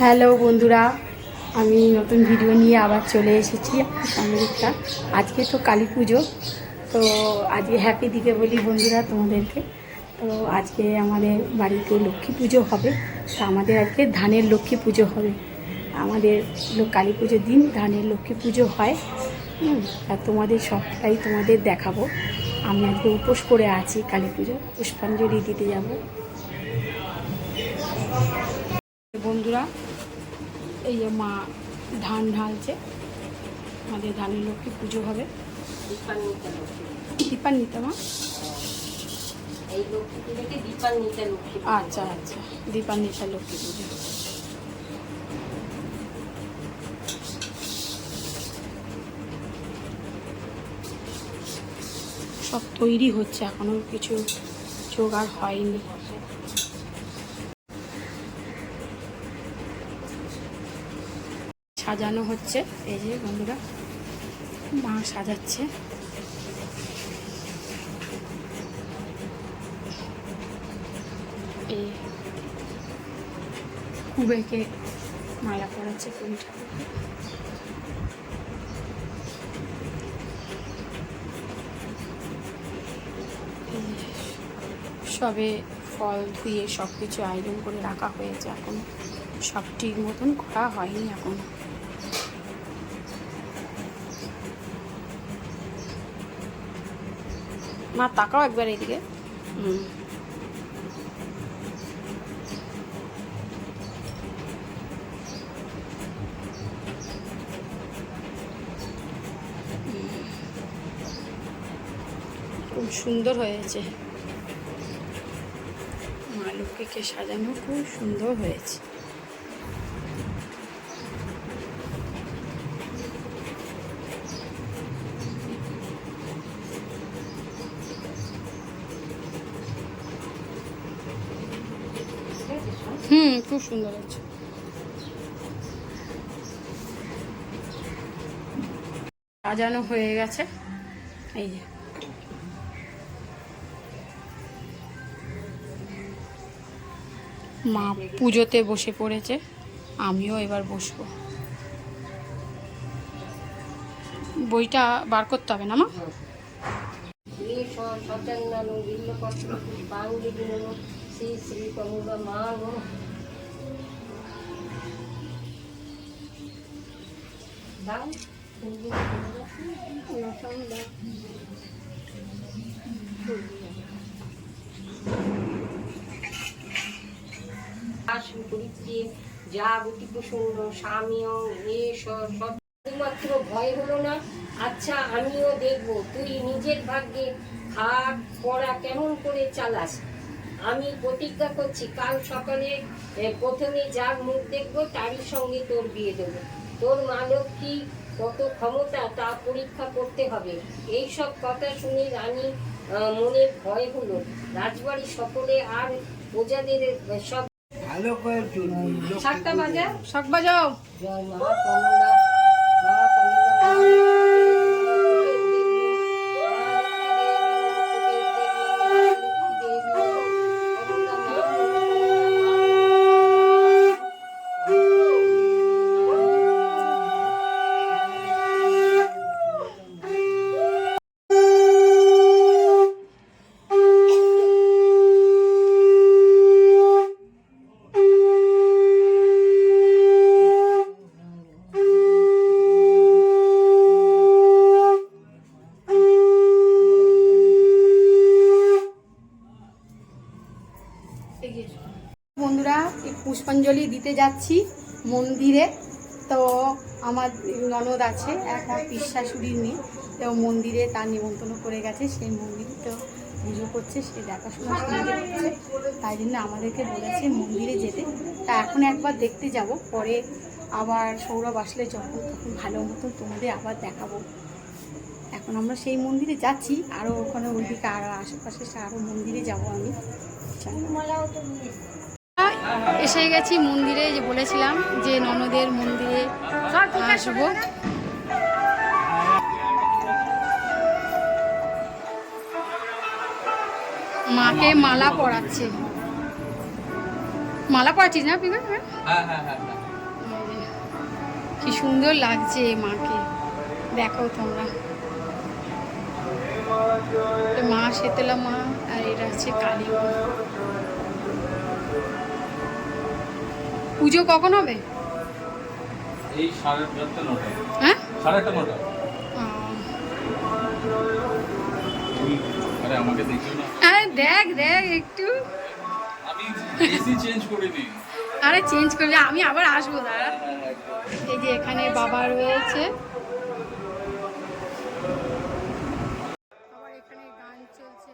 Hello বন্ধুরা, আমি নতুন ভিডিও নিয়ে আবার চলে এসেছি আপনার সামনে একটা। আজকে তো কালী পুজো, তো আজকে হ্যাপি দিকে বলি বন্ধুরা তোমাদেরকে। তো আজকে আমাদের বাড়িতে লক্ষ্মী পুজো হবে। তো আমাদের আজকে ধানের লক্ষ্মী পুজো হবে। আমাদের কালী পুজোর দিন ধানের লক্ষ্মী পুজো হয়। আর তোমাদের সবটাই তোমাদের দেখাবো। আমি আজকে উপোস করে আছি, কালী পুজো পুষ্পাঞ্জলি দিতে যাব বন্ধুরা। এই যে মা ধান ঢালছে, আমাদের ধানের লক্ষ্মী পুজো হবে। দীপান্বিতা মা, এই লক্ষ্মী পুজোকে দীপান্বিতা লক্ষ্মী পুজো। আচ্ছা আচ্ছা, দীপান্বিতা লক্ষ্মী পুজো। সব তৈরি হচ্ছে, এখনো কিছু জোগাড় হয়নি। সাজানো হচ্ছে, এই যে বন্ধুরা মা সাজাচ্ছে। এই কুবেরকে মালা পরাচ্ছে কুড়ি ঠাকুরকে। সবে ফল ধুয়ে সব কিছু আয়োজন করে রাখা হয়েছে, এখন সব ঠিক মতন করা হয়নি এখন। মা তাকাও একবার এদিকে। খুব সুন্দর হয়েছে, মা লক্ষ্মীকে সাজানো খুব সুন্দর হয়েছে। খুব সুন্দর হয়েছে। সাজানো হয়ে গেছে, এই যে মা পুজোতে বসে পড়েছে, আমিও এবার বসবো। বইটা বার করতে হবে না মা? শ্রী শ্রী কমলা মা গো। দাও জাগতি প্রসন্ন স্বামীও শুধুমাত্র ভয় হলো না। আচ্ছা আমিও দেখবো তুই নিজের ভাগ্যে খাট পড়া কেমন করে চালাস। আমি প্রতিজ্ঞা করছি কাল সকালে প্রথমে যার মুখ দেখবো তারই সঙ্গে তোর বিয়ে দেবো। তোর মা লক্ষ্মী কত ক্ষমতা তা পরীক্ষা করতে হবে। এইসব কথা শুনে রানী মনে ভয় হলো। রাজবাড়ি সকলে আর প্রজাদের সব ভালো করে শাকটা বাজাও, শাক বাজাও। জয় মা কমলা, মা কমলা। বন্ধুরা, এই পুষ্পাঞ্জলি দিতে যাচ্ছি মন্দিরে। তো আমার ননদ আছে, একটা পিসশাশুড়ির মেয়ে, তো মন্দিরে তার নিমন্ত্রণ করে গেছে, সেই মন্দিরে তো পুজো করছে, সে দেখাশোনা করছে। তাই জন্য আমাদেরকে বলেছে মন্দিরে যেতে। তা এখন একবার দেখতে যাব, পরে আবার সৌরভ আসলে যখন তখন ভালো মতন তোমাদের আবার দেখাবো। এখন আমরা সেই মন্দিরে যাচ্ছি, আরও ওখানে ওইদিকে আরও আশেপাশে আরও মন্দিরে যাব আমি। এসে গেছি মন্দিরে, যে বলেছিলাম যে ননদের মন্দিরে আসবো। মাকে মালা পরাচ্ছে, মালা পরাচ্ছিস না? হ্যাঁ হ্যাঁ হ্যাঁ। কি সুন্দর লাগছে মাকে, দেখো তোমরা। মা শীতলা মা, আর এটা হচ্ছে কালী মা। পুজো কখন হবে? এই 8:30-9টা। হ্যাঁ 8:30-9টা। আরে আমাকে দেখিও না। আরে দেখ দেখ একটু। আমি এসি চেঞ্জ করে দিই। আরে চেঞ্জ করলে আমি আবার আসবো, দাঁড়া। এই যে এখানে বাবা রয়েছে, আবার এখানে গান চলছে।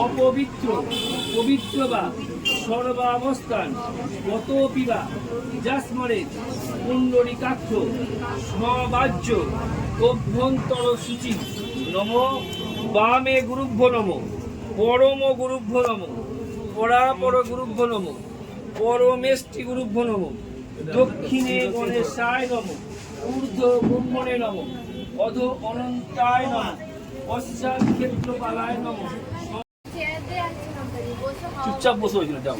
অপবিত্র পবিত্র বা সর্বাবস্থান গত পিবা যাসমরে পুণ্ডরিকাক্ষ স্মবাজ্য অভ্যন্তর সূচি নম বামে গুরুভ্য নম পরম গুরুভ্য নম পরাপর গুরুভ্য নম পরমেষ্টি গুরুভ্য নম দক্ষিণে গণেশায় নম ঊর্ধ্ব ব্রহ্মণে নম অধ অনন্তায় নম পশ্চাৎ ক্ষেত্রপালায় নম। চুপচাপ বসে ওইখানে যাও।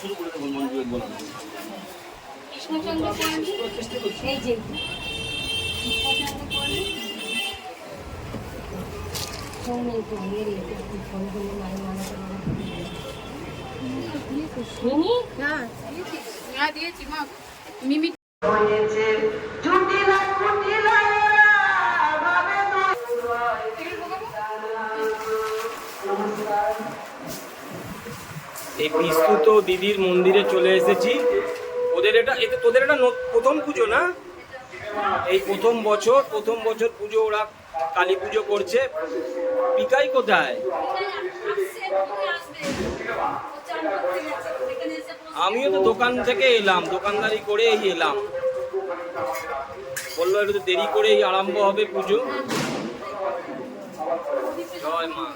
শুরু করে দেবো মন্দির বলা কৃষ্ণচন্দ্র পণ্ডিত, এই যে মিনি হ্যাঁ দিয়েছি মা। মিমি এই বিস্তুত দিদির মন্দিরে চলে এসেছি। তোদের এটা প্রথম পুজো না? এই প্রথম বছর পুজো, ওরা কালী পুজো করছে। পিকাই কোথায়? আমিও তো দোকান থেকে এলাম, দোকানদারি করে এই এলাম। বললো একটু দেরি করেই আরম্ভ হবে পুজো। জয় মা।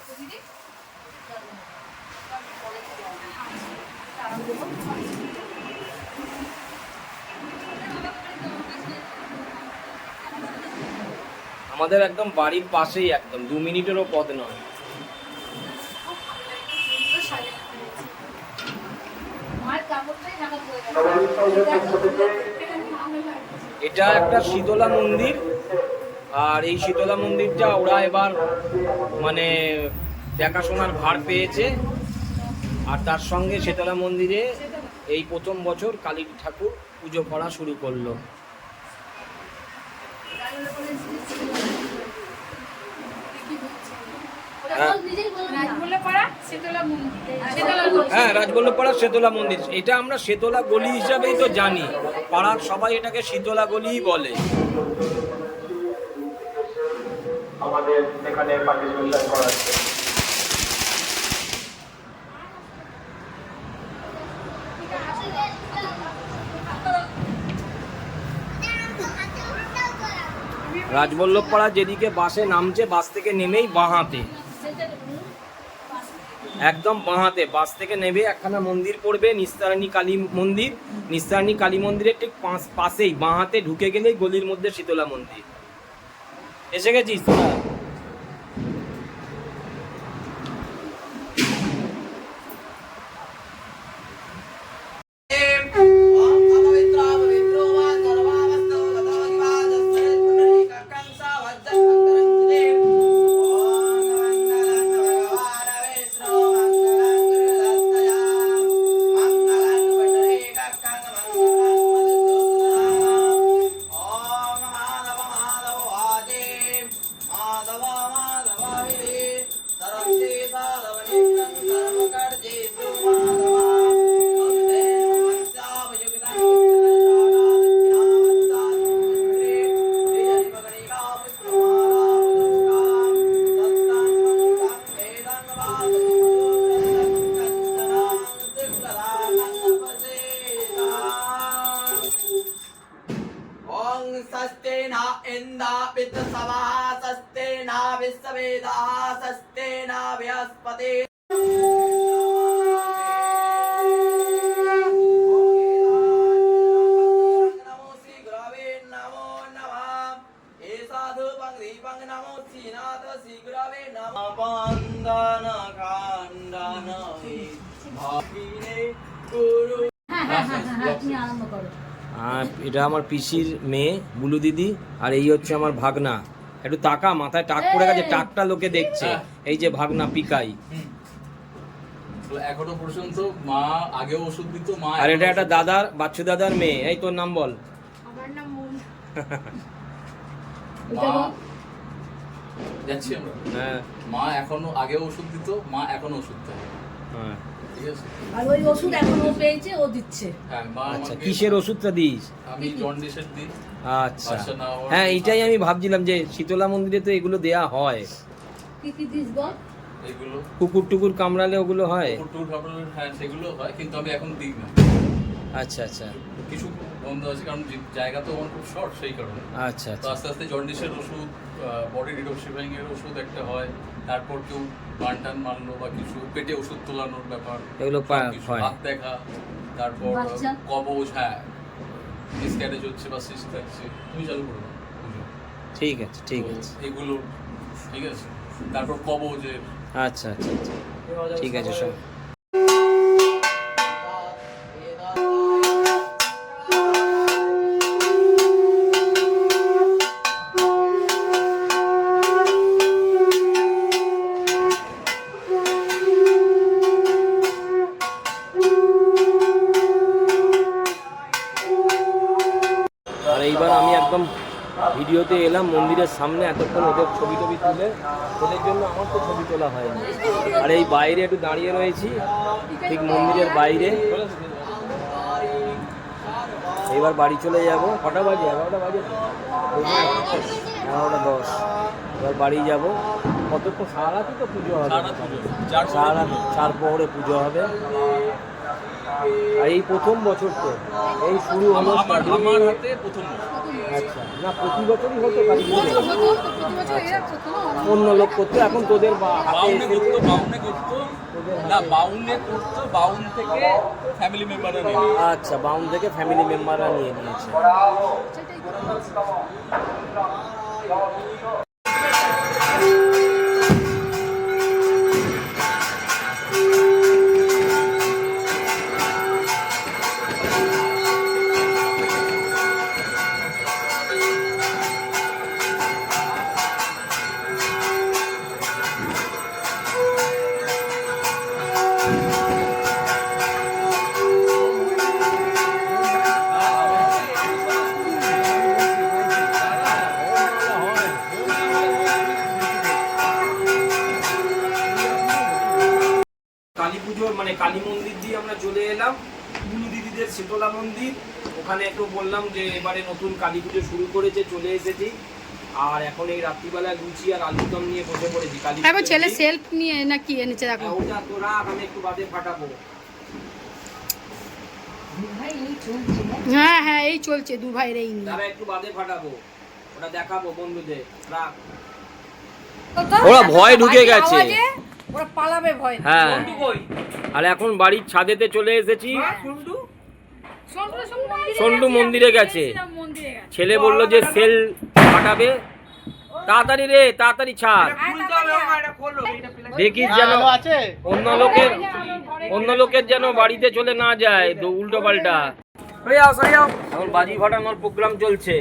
আমাদের একদম বাড়ির পাশেই, একদম 2 মিনিটেরও পথ নয়। এটা একটা শীতলা মন্দির, আর এই শীতলা মন্দিরটা ওরা এবার মানে দেখাশোনার ভার পেয়েছে। আর তার সঙ্গে শীতলা মন্দিরে এই প্রথম বছর কালী ঠাকুর পুজো করা শুরু করলো। হ্যাঁ, রাজবল্লভপাড়া শীতলা মন্দির। এটা আমরা শীতলা গলি হিসাবেই তো জানি, পাড়ার সবাই এটাকে শীতলা গলিই বলে। আমাদের এখানে পার্টিসিপেশন করাচ্ছে। রাজবল্লভপাড়া যেদিকে বাসে নামছে, বাস থেকে নেমেই বাঁহাতে, একদম বাঁহাতে বাস থেকে নেমে একখানা মন্দির পড়বে, নিস্তারিণী কালী মন্দির। নিস্তারিণী কালী মন্দিরের ঠিক পাশেই বাঁহাতে ঢুকে গেলেই গলির মধ্যে শীতলা মন্দির। এসে গেছিস তোরা? स्वस्ति न इन्द्र पितृसवः स्वस्ति न विश्ववेदाः स्वस्ति न बृहस्पति नमो श्री गुरवे नमो नमः हे साधु पंग नमो श्रीनाथ श्री गुरवे नमः वंदन खंडन हे भागिने गुरु এটা আমার পিসির মেয়ে বুলু দিদি, আর এই হচ্ছে আমার ভাগনা। একটু টাকা মাথায় টাক পড়ে গেছে, টাকটা লোকে দেখছে। এই যে ভাগনা পিকাই। তো এখনো পর্যন্ত মা আগেও ওষুধ দিত, মা আর এটা একটা দাদার, বাচ্চু দাদার মেয়ে। এই তোর নাম বল। আমার নাম মন। মা যাচ্ছি আমরা। হ্যাঁ মা এখনো আগেও ওষুধ দিত, মা এখনো ওষুধ দেয়। হ্যাঁ ঠিক আছে। আর ওই ওষুধ এখন ও পেয়েছে, ও দিচ্ছে। হ্যাঁ মা আচ্ছা, আমাকে কিসের ওষুধটা দিস? আমি জন্ডিসের দিই। আচ্ছা আচ্ছা, না, ওর- হ্যাঁ এইটাই আমি ভাবছিলাম যে শীতলা মন্দিরে তো এগুলো দেয়া হয়। কি কি দিস বল? এগুলো কুকুর টুকুর কামড়ালে ওগুলো হয়? টুর খাবার, হ্যাঁ সেগুলো হয়, কিন্তু আমি এখন দিই না। আচ্ছা আচ্ছা কিছু বন্ধ আছে, কারণ জায়গা তো আমার খুব শর্ট, সেই কারণে। আচ্ছা তো আচ্ছা আস্তে আস্তে জন্ডিসের ওষুধ, বডি ডিটক্সিফাইং এর ওষুধ একটা হয়, তারপর কেউ টান মারলো বা কিছু পেটে ওষুধ তোলানোর ব্যাপার, এগুলো কিছু হয়। হাত দেখা, তারপর বাচ্চা? কবজ, হ্যাঁ মিসক্যারেজ হচ্ছে বা সিস্ট থাকছে, তুমি চালু করো বুঝো। ঠিক আছে ঠিক তো আছে এগুলো ঠিক আছে, তারপর কবজের আচ্ছা আচ্ছা আচ্ছা ঠিক আছে সব। আর এইবার আমি একদম ভিডিওতে এলাম মন্দিরের সামনে, এতক্ষণ ওদের ছবি টবি তুলে, ওদের জন্য আমার তো ছবি তোলা হয়নি। আর এই বাইরে একটু দাঁড়িয়ে রয়েছি, ঠিক মন্দিরের বাইরে। এবার বাড়ি চলে যাব। কটা বাজে? 11টা বাজে, 11:10। এবার বাড়ি যাব। কতক্ষণ? সারা রাতই তো পুজো হবে। সারা রাত 4 প্রহরে পুজো হবে। আর এই প্রথম বছর তো এই শুরু হলো। আমার হাতে প্রথম বছর। আচ্ছা, না প্রতি বছরই হতো কালী পুজো? হতো তো প্রতি বছর এরা করতো না। অন্য লোক করতো, এখন তোদের হাতে বাউনে এসে করতো, বাউনে করতো না, বাউনে করতো, বাউন থেকে ফ্যামিলি মেম্বাররা নিয়ে। আচ্ছা, বাউন থেকে ফ্যামিলি মেম্বাররা নিয়ে নিয়েছে। সেটাই তো। কালী পুজোর মানে কালী মন্দির দিয়ে আমরা চলে এলাম বুলু দিদিদের শীতলা মন্দির। ওখানে একটু বললাম যে এবারে নতুন কালী পুজো শুরু করেছে, চলে এসেছি। আর এখন এই রাত্রিবেলা লুচি আর আলুর দম নিয়ে বসে পড়েছি। কালী তারপর ছেলে সেলফ নিয়ে না কি এনেছে দেখো। ওটা তো রাখ, আমি একটু বাদে ফাটাবো। ভাই এই চলছে না? হ্যাঁ হ্যাঁ এই চলছে দু ভাইয়ের এই নিয়ে। তারা একটু বাদে ফাটাবো, ওটা দেখাবো বন্ধুদের। রাখ। ওরা ওরা ভয় ঢুকে গেছে। ওরা পালাবে ভয়। হ্যাঁ, আর এখন বাড়ির ছাদেতে চলে এসেছি। সন্টু মন্দিরে গেছে। ছেলে বলল যে সেল ফাটাবে। তাড়াতাড়ি রে, তাড়াতাড়ি ছাড়। দেখিস যেন অন্য লোকের যেন বাড়িতে চলে না যায়, উল্টো পাল্টা। এখন বাজি ফাটানোর প্রোগ্রাম চলছে।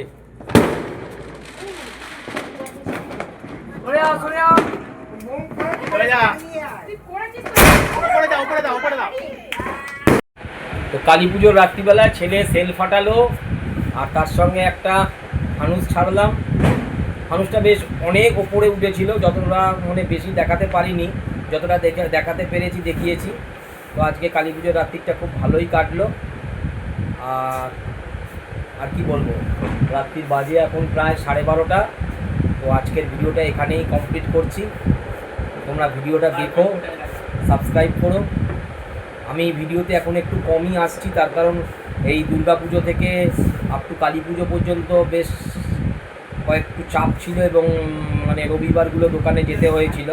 তো কালী পুজোর রাত্রিবেলায় ছেলে সেল ফাটালো, আর তার সঙ্গে একটা ফানুস ছাড়লাম। ফানুসটা বেশ অনেক ওপরে উঠেছিল, যতটা মানে বেশি দেখাতে পারিনি, যতটা দেখাতে পেরেছি দেখিয়েছি। তো আজকে কালী পুজোর রাত্রিটা খুব ভালোই কাটলো। আর কি বলবো, রাত্রির বাজে এখন প্রায় 12:30। তো আজকের ভিডিওটা এখানেই কমপ্লিট করছি। তোমরা ভিডিওটা দেখো, সাবস্ক্রাইব করো। আমি ভিডিওতে এখন একটু কমই আসছি, তার কারণ এই দুর্গাপুজো থেকে আপ টু কালী পুজো পর্যন্ত বেশ কয়েকটু চাপ ছিল এবং মানে রবিবারগুলো দোকানে যেতে হয়েছিল।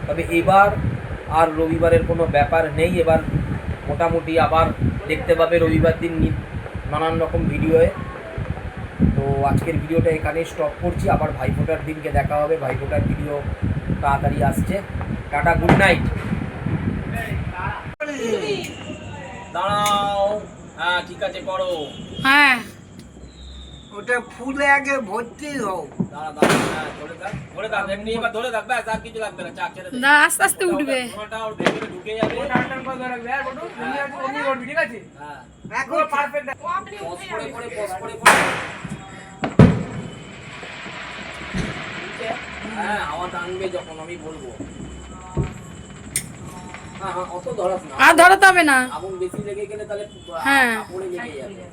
তবে এবার আর রবিবারের কোনো ব্যাপার নেই, এবার মোটামুটি আবার দেখতে পাবে রবিবার দিন নানান রকম ভিডিওয়ে। তো আজকের ভিডিওটা এখানেই স্টপ করছি, আবার ভাইফোঁটার দিনকে দেখা হবে। ভাইফোঁটার ভিডিও তাড়াতাড়ি আসছে। Tata, good night. দাঁড়াও, হ্যাঁ ঠিক আছে করো। হ্যাঁ ওটা ফুলে আগে ভর্তি হোক। দাঁড়া দাঁড়া, হ্যাঁ ধরে থাক এমনি, এবার ধরে থাক, ব্যাস আর কিছু লাগবে না, চাক ছেড়ে দে। না আস্তে আস্তে উঠবে। ওটা ওর ভেতরে ঢুকে যাবে। টান করে ধরে রাখবে আর বটু তুমি আজ অমনি করবি, ঠিক আছে? হ্যাঁ এখন পারফেক্ট। পজ করে হ্যাঁ হাওয়া টানবে যখন আমি বলবো। হ্যাঁ হ্যাঁ অত ধরাস না, আর ধরাতে হবে না। আগুন বেশি লেগে গেলে তাহলে হ্যাঁ। কাপড়ে লেগে যাবে।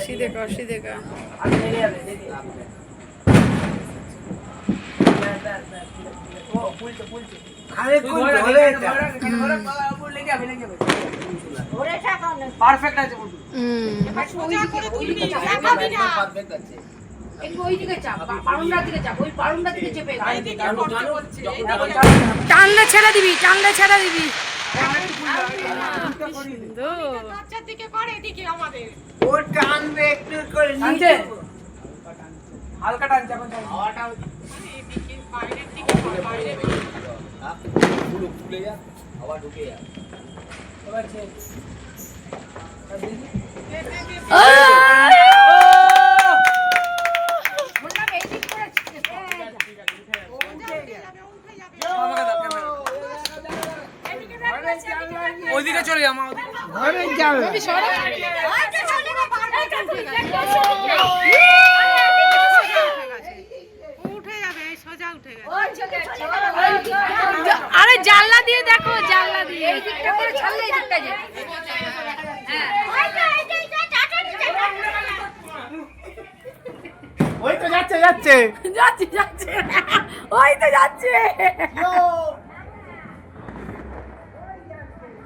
সিধে কর, সিধে কর। আর লেগে যাবে, লেগে যাবে। লাগবে। ও ফুলছে ফুলছে। আরে কোন ধরে এটা? উপর লেগে যাবে, লেগে যাবে। পারফেক্ট আছে বটু। পারফেক্ট আছে। একটু ওই দিকে চাপ, বারান্দার দিকে চাপ, ওই বারান্দার দিকে চেপে দাও। জানো জানো যখন টানলে ছেড়ে দিবি, টানলে ছেড়ে দিবি। ও টানবে একটু করে নিচে। হালকা টানছে এখন হাওয়াটা ফুলে যা, হাওয়া ঢুকে যা। ওইদিকে চলে যাও, ঘরে যাবে। আরে জানলা দিয়ে দেখো, জানলা দিয়ে। এই দিকটা করে ছাড়লে এই দিকটা যেতে। ওই তো যাচ্ছে যাচ্ছে যাচ্ছে যাচ্ছে, ওই তো যাচ্ছে।